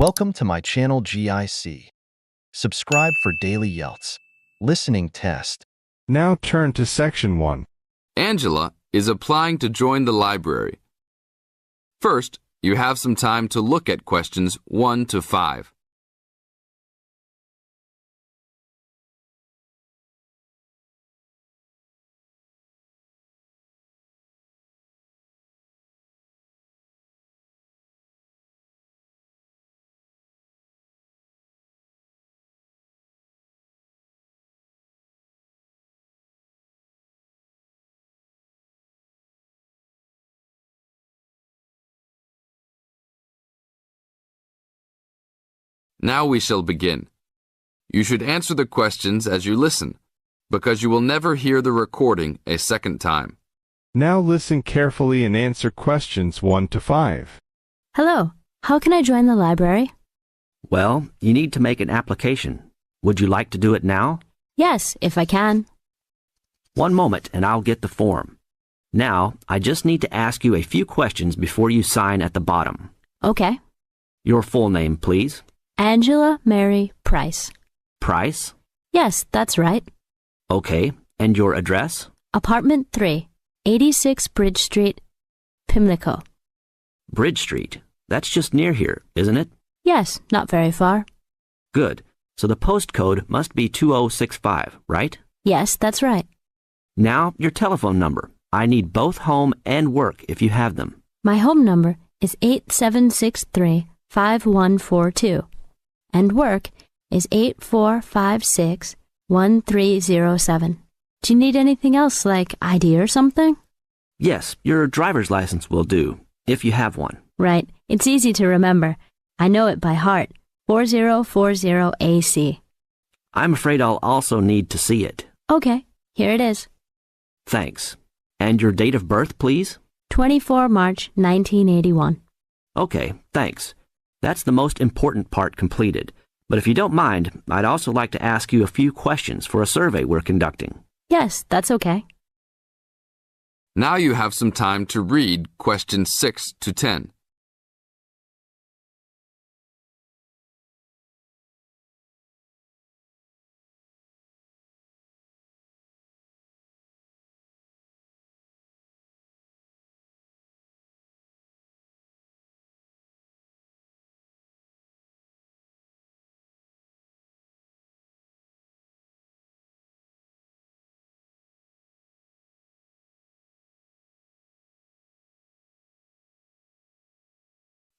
Welcome to my channel GIC. Subscribe for daily IELTS listening test. Now turn to section 1. Angela is applying to join the library. First, you have some time to look at questions 1 to 5. Now we shall begin. You should answer the questions as you listen, because you will never hear the recording a second time. Now listen carefully and answer questions 1 to 5. Hello, how can I join the library? Well, you need to make an application. Would you like to do it now? Yes, if I can. One moment and I'll get the form. Now, I just need to ask you a few questions before you sign at the bottom. Okay. Your full name, please. Angela Mary Price. Price? Yes, that's right. Okay. And your address? Apartment 3, 86 Bridge Street, Pimlico. Bridge Street. That's just near here, isn't it? Yes, not very far. Good. So the postcode must be 2065, right? Yes, that's right. Now, your telephone number. I need both home and work if you have them. My home number is 8763-5142, and work is 8456-1307. Do you need anything else like ID or something? Yes, your driver's license will do, if you have one. Right. It's easy to remember. I know it by heart. 4040AC. I'm afraid I'll also need to see it. Okay, here it is. Thanks. And your date of birth, please? 24 March 1981. Okay, thanks. That's the most important part completed. But if you don't mind, I'd also like to ask you a few questions for a survey we're conducting. Yes, that's okay. Now you have some time to read questions 6 to 10.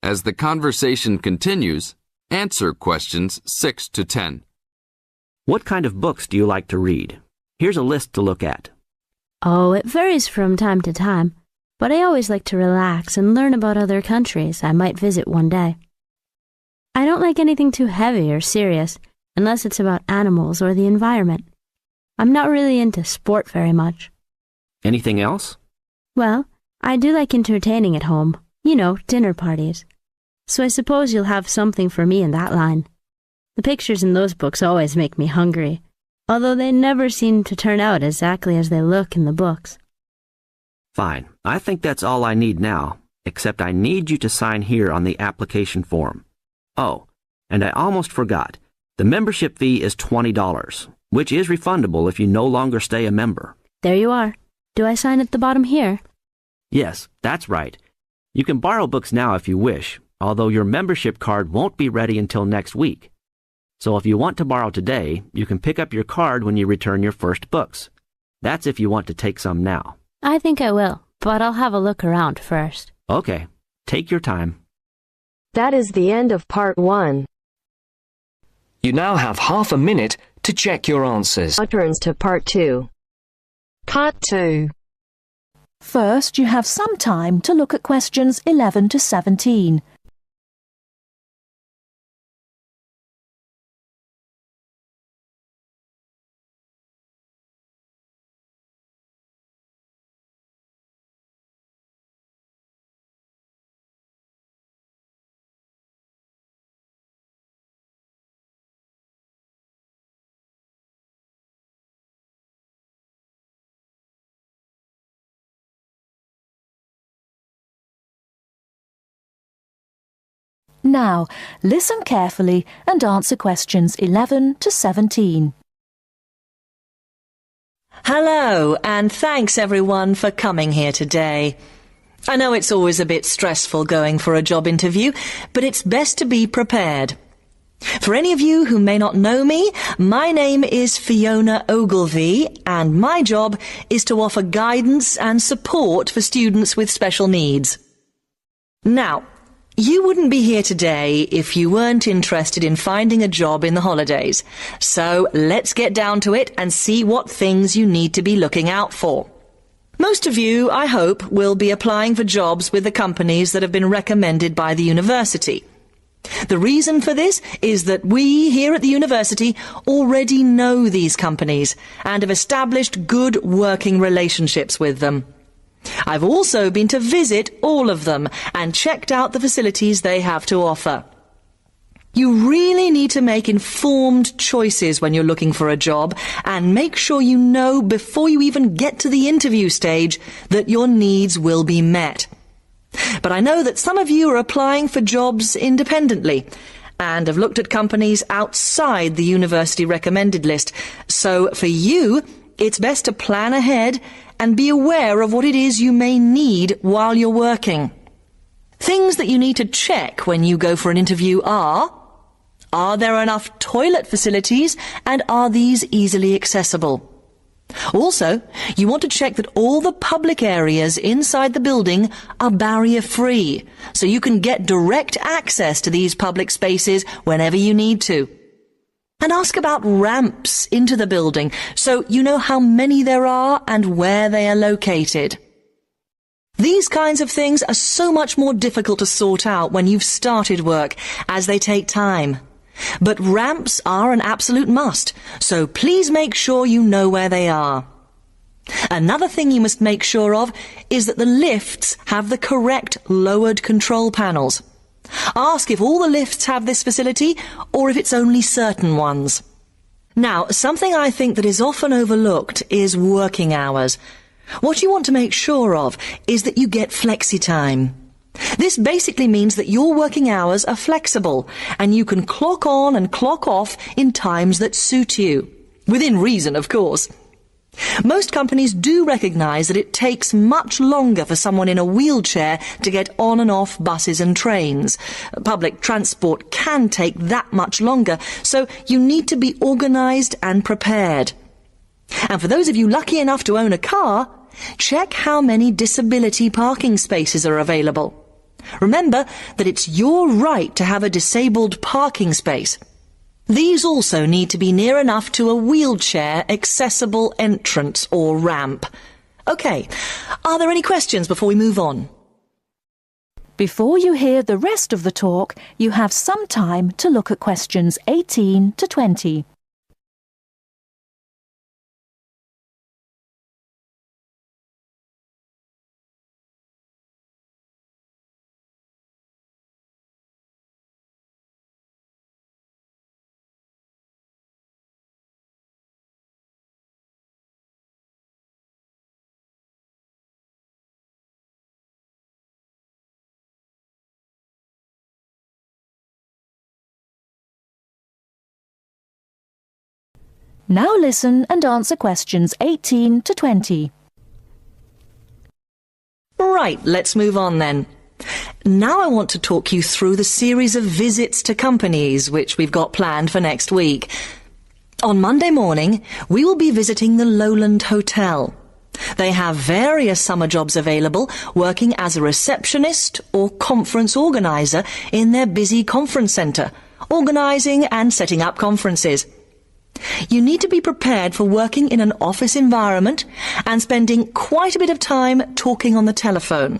As the conversation continues, answer questions 6 to 10. What kind of books do you like to read? Here's a list to look at. Oh, it varies from time to time, but I always like to relax and learn about other countries I might visit one day. I don't like anything too heavy or serious, unless it's about animals or the environment. I'm not really into sport very much. Anything else? Well, I do like entertaining at home. You know, dinner parties. So I suppose you'll have something for me in that line. The pictures in those books always make me hungry, although they never seem to turn out exactly as they look in the books. Fine. I think that's all I need now, except I need you to sign here on the application form. Oh, and I almost forgot. The membership fee is $20, which is refundable if you no longer stay a member. There you are. Do I sign at the bottom here? Yes, that's right. You can borrow books now if you wish, although your membership card won't be ready until next week. So if you want to borrow today, you can pick up your card when you return your first books. That's if you want to take some now. I think I will, but I'll have a look around first. Okay, take your time. That is the end of part 1. You now have half a minute to check your answers. Now turns to part 2. Part 2. First, you have some time to look at questions 11 to 17. Now, listen carefully and answer questions 11 to 17. Hello, and thanks everyone for coming here today. I know it's always a bit stressful going for a job interview, but it's best to be prepared. For any of you who may not know me, my name is Fiona Ogilvie, and my job is to offer guidance and support for students with special needs. Now, you wouldn't be here today if you weren't interested in finding a job in the holidays. So let's get down to it and see what things you need to be looking out for. Most of you, I hope, will be applying for jobs with the companies that have been recommended by the university. The reason for this is that we here at the university already know these companies and have established good working relationships with them. I've also been to visit all of them and checked out the facilities they have to offer. You really need to make informed choices when you're looking for a job, and make sure you know before you even get to the interview stage that your needs will be met. But I know that some of you are applying for jobs independently and have looked at companies outside the university recommended list. So for you, it's best to plan ahead and be aware of what it is you may need while you're working. Things that you need to check when you go for an interview are there enough toilet facilities, and are these easily accessible? Also, you want to check that all the public areas inside the building are barrier-free, so you can get direct access to these public spaces whenever you need to. And ask about ramps into the building, so you know how many there are and where they are located. These kinds of things are so much more difficult to sort out when you've started work, as they take time. But ramps are an absolute must, so please make sure you know where they are. Another thing you must make sure of is that the lifts have the correct lowered control panels. Ask if all the lifts have this facility or if it's only certain ones. Now, something I think that is often overlooked is working hours. What you want to make sure of is that you get flexi time. This basically means that your working hours are flexible and you can clock on and clock off in times that suit you. Within reason, of course. Most companies do recognise that it takes much longer for someone in a wheelchair to get on and off buses and trains. Public transport can take that much longer, so you need to be organised and prepared. And for those of you lucky enough to own a car, check how many disability parking spaces are available. Remember that it's your right to have a disabled parking space. These also need to be near enough to a wheelchair-accessible entrance or ramp. OK, are there any questions before we move on? Before you hear the rest of the talk, you have some time to look at questions 18 to 20. Now listen and answer questions 18 to 20. Right, let's move on then. Now I want to talk you through the series of visits to companies which we've got planned for next week. On Monday morning, we will be visiting the Lowland Hotel. They have various summer jobs available, working as a receptionist or conference organiser in their busy conference centre, organising and setting up conferences. You need to be prepared for working in an office environment and spending quite a bit of time talking on the telephone.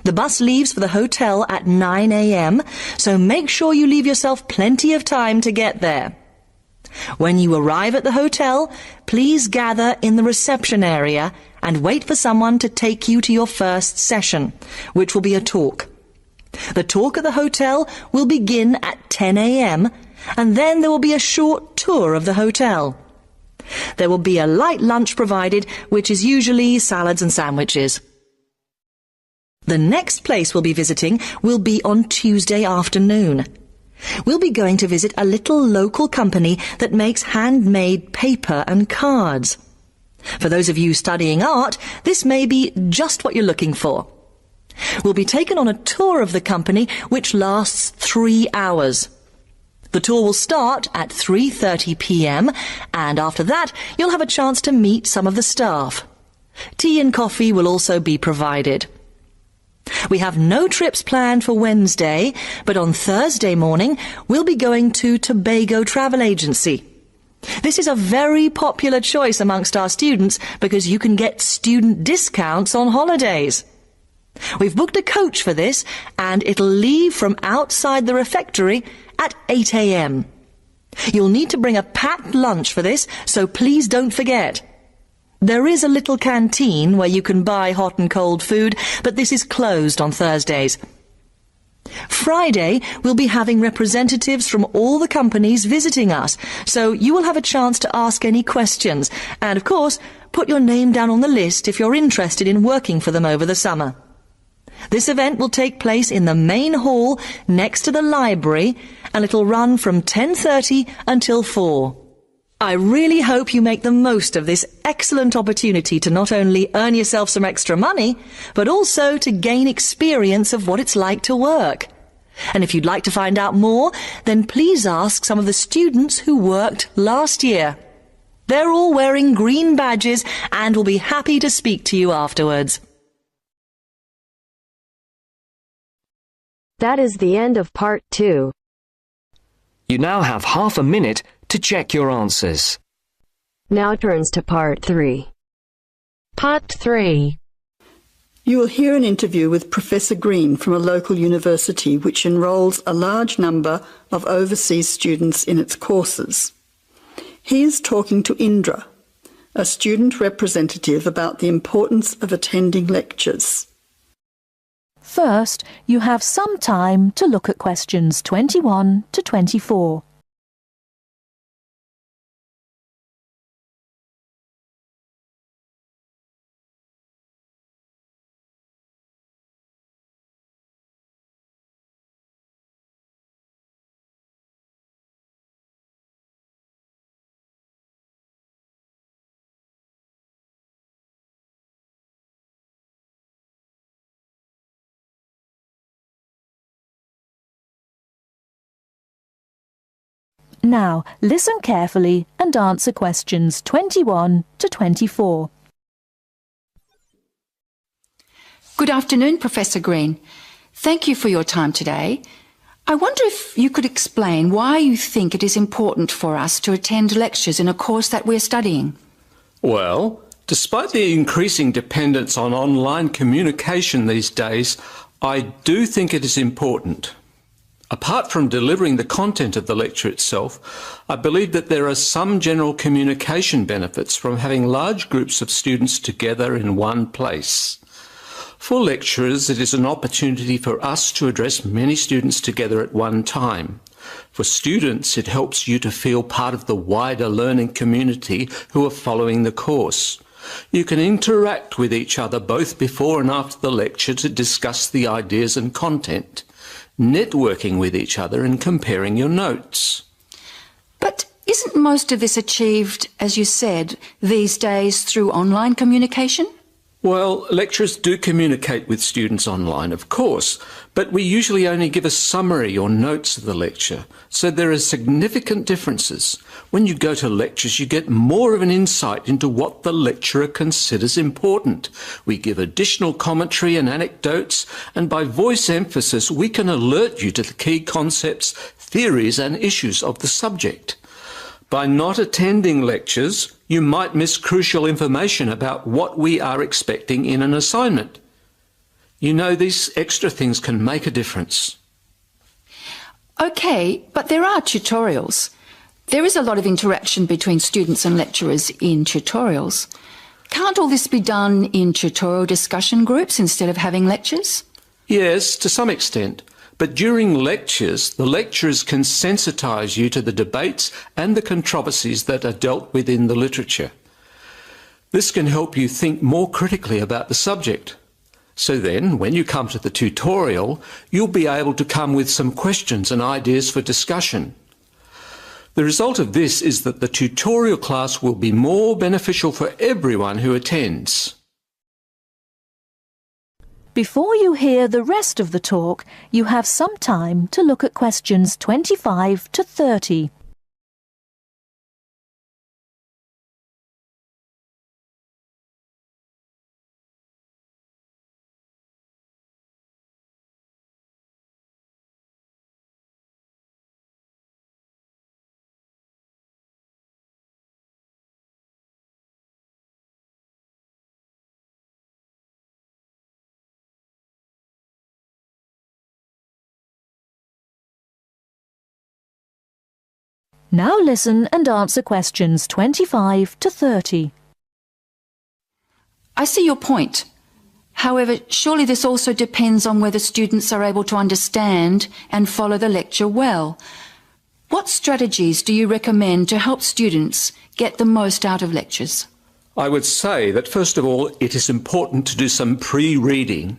The bus leaves for the hotel at 9 a.m, so make sure you leave yourself plenty of time to get there. When you arrive at the hotel, please gather in the reception area and wait for someone to take you to your first session, which will be a talk. The talk at the hotel will begin at 10 a.m, and then there will be a short tour of the hotel. There will be a light lunch provided, which is usually salads and sandwiches. The next place we'll be visiting will be on Tuesday afternoon. We'll be going to visit a little local company that makes handmade paper and cards. For those of you studying art, this may be just what you're looking for. We'll be taken on a tour of the company which lasts 3 hours. The tour will start at 3:30 p.m. and after that you'll have a chance to meet some of the staff. Tea and coffee will also be provided. We have no trips planned for Wednesday, but on Thursday morning we'll be going to Tobago Travel Agency. This is a very popular choice amongst our students because you can get student discounts on holidays. We've booked a coach for this and it'll leave from outside the refectory at 8 a.m. You'll need to bring a packed lunch for this, so please don't forget. There is a little canteen where you can buy hot and cold food, but this is closed on Thursdays. Friday, we'll be having representatives from all the companies visiting us, so you will have a chance to ask any questions, and of course, put your name down on the list if you're interested in working for them over the summer. This event will take place in the main hall next to the library, and it'll run from 10:30 until 4. I really hope you make the most of this excellent opportunity to not only earn yourself some extra money, but also to gain experience of what it's like to work. And if you'd like to find out more, then please ask some of the students who worked last year. They're all wearing green badges and will be happy to speak to you afterwards. That is the end of part 2. You now have half a minute to check your answers. Now turns to part 3. Part 3. You will hear an interview with Professor Green from a local university which enrolls a large number of overseas students in its courses. He is talking to Indra, a student representative, about the importance of attending lectures. First, you have some time to look at questions 21 to 24. Now, listen carefully and answer questions 21 to 24. Good afternoon, Professor Green. Thank you for your time today. I wonder if you could explain why you think it is important for us to attend lectures in a course that we're studying. Well, despite the increasing dependence on online communication these days, I do think it is important. Apart from delivering the content of the lecture itself, I believe that there are some general communication benefits from having large groups of students together in one place. For lecturers, it is an opportunity for us to address many students together at one time. For students, it helps you to feel part of the wider learning community who are following the course. You can interact with each other both before and after the lecture to discuss the ideas and content, networking with each other and comparing your notes. But isn't most of this achieved, as you said, these days through online communication? Well, lecturers do communicate with students online, of course, but we usually only give a summary or notes of the lecture, so there are significant differences. When you go to lectures, you get more of an insight into what the lecturer considers important. We give additional commentary and anecdotes, and by voice emphasis, we can alert you to the key concepts, theories, and issues of the subject. By not attending lectures, you might miss crucial information about what we are expecting in an assignment. You know, these extra things can make a difference. OK, but there are tutorials. There is a lot of interaction between students and lecturers in tutorials. Can't all this be done in tutorial discussion groups instead of having lectures? Yes, to some extent. But during lectures, the lecturers can sensitise you to the debates and the controversies that are dealt with in the literature. This can help you think more critically about the subject. So then, when you come to the tutorial, you'll be able to come with some questions and ideas for discussion. The result of this is that the tutorial class will be more beneficial for everyone who attends. Before you hear the rest of the talk, you have some time to look at questions 25 to 30. Now listen and answer questions 25 to 30. I see your point. However, surely this also depends on whether students are able to understand and follow the lecture well. What strategies do you recommend to help students get the most out of lectures? I would say that first of all, it is important to do some pre-reading.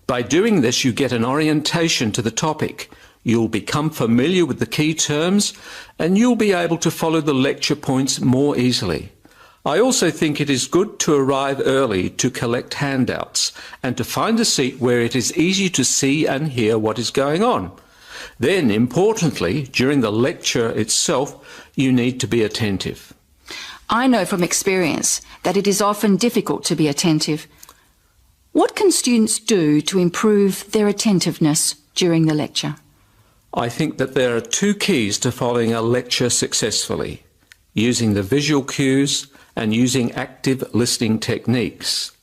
By doing this, you get an orientation to the topic. You'll become familiar with the key terms and you'll be able to follow the lecture points more easily. I also think it is good to arrive early to collect handouts and to find a seat where it is easy to see and hear what is going on. Then, importantly, during the lecture itself, you need to be attentive. I know from experience that it is often difficult to be attentive. What can students do to improve their attentiveness during the lecture? I think that there are two keys to following a lecture successfully: using the visual cues and using active listening techniques.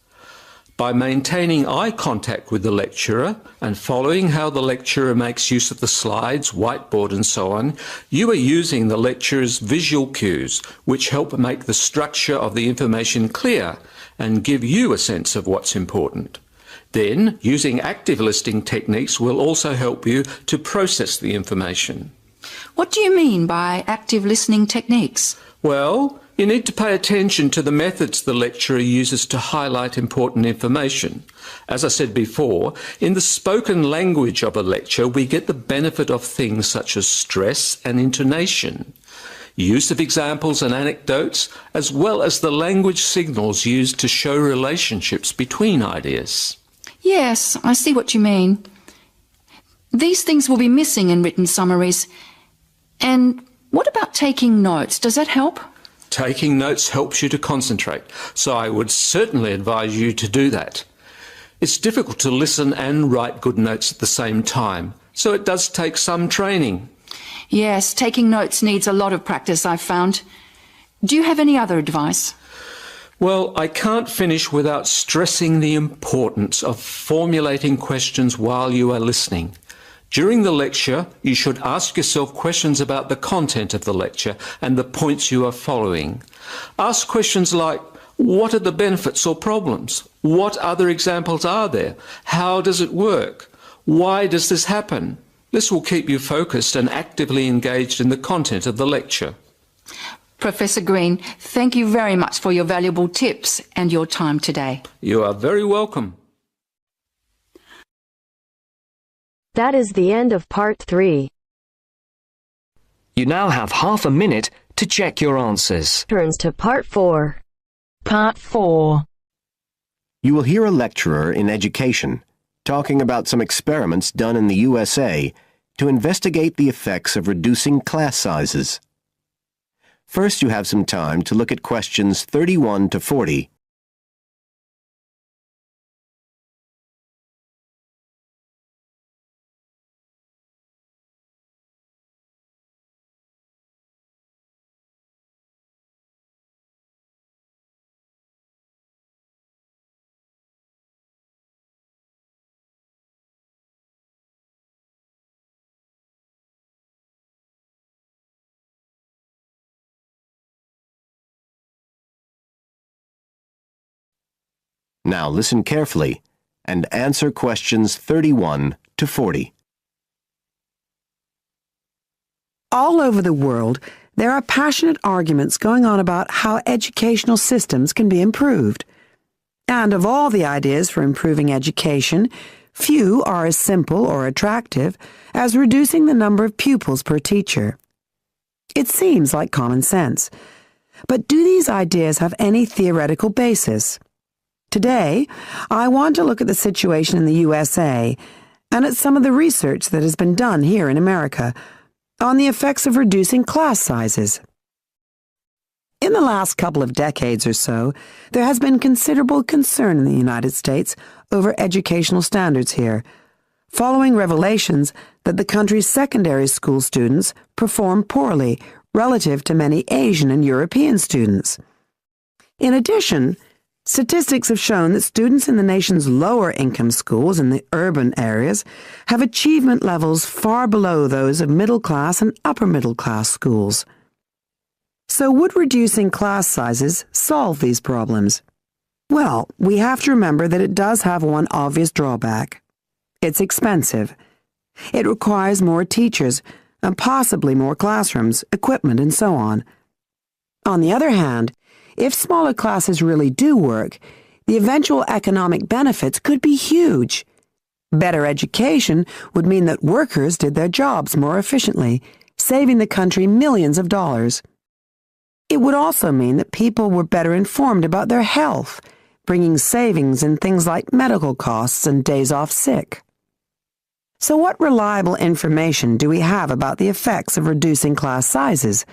By maintaining eye contact with the lecturer and following how the lecturer makes use of the slides, whiteboard and so on, you are using the lecturer's visual cues, which help make the structure of the information clear and give you a sense of what's important. Then, using active listening techniques will also help you to process the information. What do you mean by active listening techniques? Well, you need to pay attention to the methods the lecturer uses to highlight important information. As I said before, in the spoken language of a lecture, we get the benefit of things such as stress and intonation, use of examples and anecdotes, as well as the language signals used to show relationships between ideas. Yes, I see what you mean. These things will be missing in written summaries. And what about taking notes? Does that help? Taking notes helps you to concentrate, so I would certainly advise you to do that. It's difficult to listen and write good notes at the same time, so it does take some training. Yes, taking notes needs a lot of practice, I've found. Do you have any other advice? Well, I can't finish without stressing the importance of formulating questions while you are listening. During the lecture, you should ask yourself questions about the content of the lecture and the points you are following. Ask questions like, what are the benefits or problems? What other examples are there? How does it work? Why does this happen? This will keep you focused and actively engaged in the content of the lecture. Professor Green, thank you very much for your valuable tips and your time today. You are very welcome. That is the end of part 3. You now have half a minute to check your answers. Turns to part 4. Part 4. You will hear a lecturer in education talking about some experiments done in the USA to investigate the effects of reducing class sizes. First, you have some time to look at questions 31 to 40. Now listen carefully and answer questions 31 to 40. All over the world, there are passionate arguments going on about how educational systems can be improved. And of all the ideas for improving education, few are as simple or attractive as reducing the number of pupils per teacher. It seems like common sense. But do these ideas have any theoretical basis? Today, I want to look at the situation in the USA and at some of the research that has been done here in America on the effects of reducing class sizes. In the last couple of decades or so, there has been considerable concern in the United States over educational standards here, following revelations that the country's secondary school students perform poorly relative to many Asian and European students. In addition, statistics have shown that students in the nation's lower income schools in the urban areas have achievement levels far below those of middle class and upper middle class schools. So would reducing class sizes solve these problems? Well, we have to remember that it does have one obvious drawback. It's expensive. It requires more teachers and possibly more classrooms, equipment, and so on. On the other hand, if smaller classes really do work, the eventual economic benefits could be huge. Better education would mean that workers did their jobs more efficiently, saving the country millions of dollars. It would also mean that people were better informed about their health, bringing savings in things like medical costs and days off sick. So what reliable information do we have about the effects of reducing class sizes?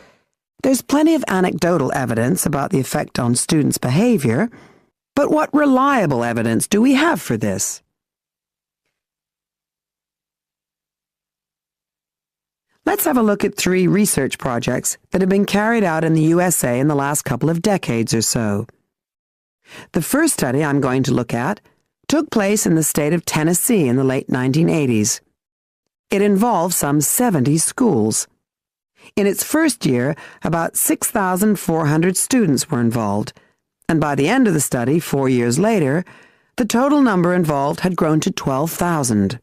There's plenty of anecdotal evidence about the effect on students' behavior, but what reliable evidence do we have for this? Let's have a look at 3 research projects that have been carried out in the USA in the last couple of decades or so. The first study I'm going to look at took place in the state of Tennessee in the late 1980s. It involved some 70 schools. In its first year, about 6,400 students were involved, and by the end of the study, 4 years later, the total number involved had grown to 12,000.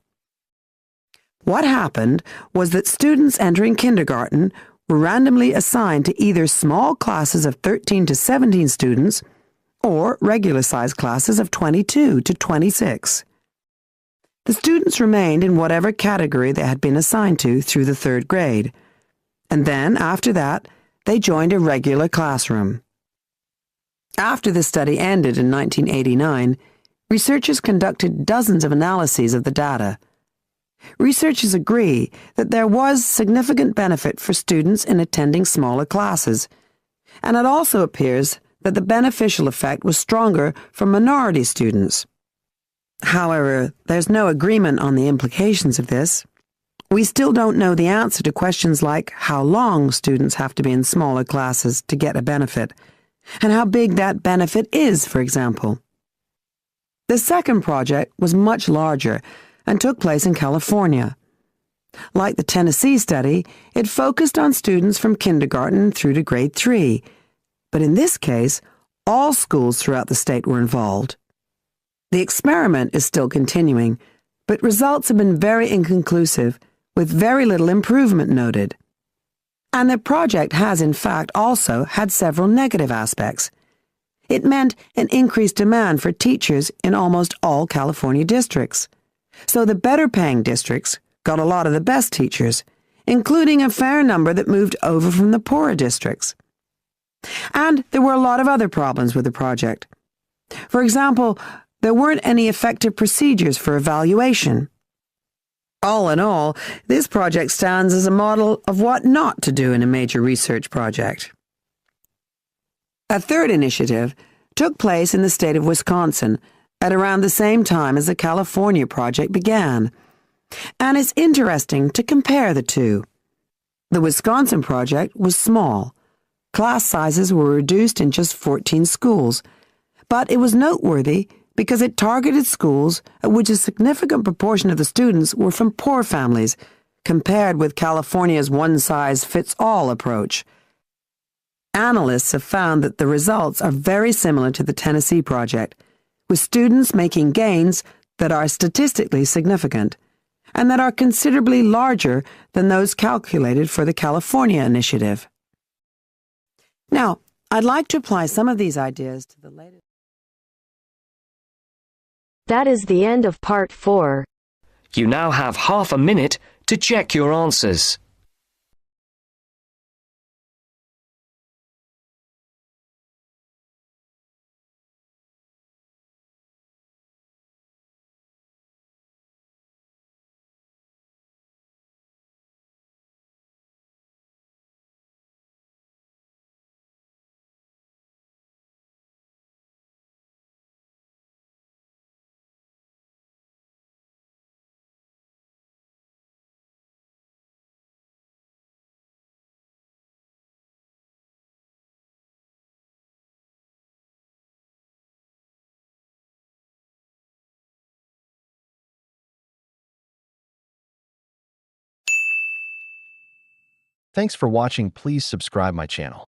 What happened was that students entering kindergarten were randomly assigned to either small classes of 13 to 17 students or regular-sized classes of 22 to 26. The students remained in whatever category they had been assigned to through the 3rd grade, and then, after that, they joined a regular classroom. After the study ended in 1989, researchers conducted dozens of analyses of the data. Researchers agree that there was significant benefit for students in attending smaller classes, and it also appears that the beneficial effect was stronger for minority students. However, there's no agreement on the implications of this. We still don't know the answer to questions like how long students have to be in smaller classes to get a benefit, and how big that benefit is, for example. The second project was much larger and took place in California. Like the Tennessee study, it focused on students from kindergarten through to grade 3, but in this case, all schools throughout the state were involved. The experiment is still continuing, but results have been very inconclusive, with very little improvement noted. And the project has, in fact, also had several negative aspects. It meant an increased demand for teachers in almost all California districts. So the better-paying districts got a lot of the best teachers, including a fair number that moved over from the poorer districts. And there were a lot of other problems with the project. For example, there weren't any effective procedures for evaluation. All in all, this project stands as a model of what not to do in a major research project. A third initiative took place in the state of Wisconsin at around the same time as the California project began, and it's interesting to compare the two. The Wisconsin project was small. Class sizes were reduced in just 14 schools, but it was noteworthy because it targeted schools at which a significant proportion of the students were from poor families, compared with California's one-size-fits-all approach. Analysts have found that the results are very similar to the Tennessee project, with students making gains that are statistically significant, and that are considerably larger than those calculated for the California initiative. Now, I'd like to apply some of these ideas to the latest That is the end of part 4. You now have half a minute to check your answers. Thanks for watching. Please subscribe my channel.